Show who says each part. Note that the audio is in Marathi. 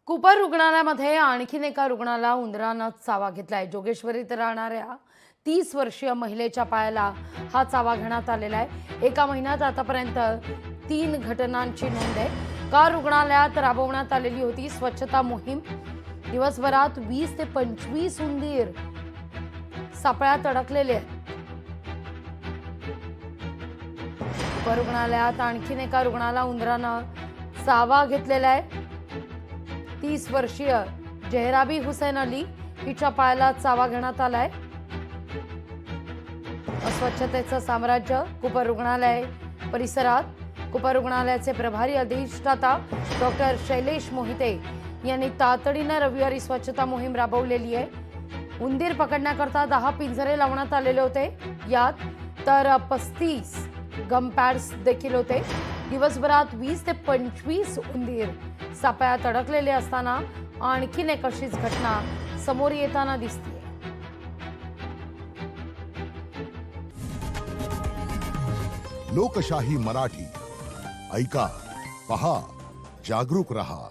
Speaker 1: कुपर रुग्णालयामध्ये आणखीन एका रुग्णाला उंदरानं चावा घेतलाय। जोगेश्वरीत राहणाऱ्या 30 वर्षीय महिलेच्या पायाला हा चावा घेण्यात आलेला आहे। एका महिन्यात आतापर्यंत 3 घटनांची नोंद आहे। का रुग्णालयात राबवण्यात आलेली होती स्वच्छता मोहीम। दिवसभरात 20 ते 25 उंदीर सापळ्यात अडकलेले आहेत। कुपर रुग्णालयात आणखीन एका रुग्णाला उंदरानं चावा घेतलेला आहे। 30 वर्षीय जेहराबी हुसैन अली हिच्या पायाला चावा घेण्यात आलाय। अस्वच्छतेचं साम्राज्य कुपर रुग्णालय परिसरात। कुपर रुग्णालयाचे प्रभारी अधिष्ठाता डॉक्टर शैलेश मोहिते यांनी तातडीने रविवारी स्वच्छता मोहीम राबवलेली आहे। उंदीर पकडण्याकरता 10 पिंजरे लावण्यात आलेले होते। यात तर 35 गम पॅड्स देखील होते। दिवसभरात 20 ते 25 उंदीर सापळ्यात अडकलेले असताना आणखीन एक अशीच घटना समोर येताना दिसते।
Speaker 2: लोकशाही मराठी ऐका, पहा, जागरूक रहा।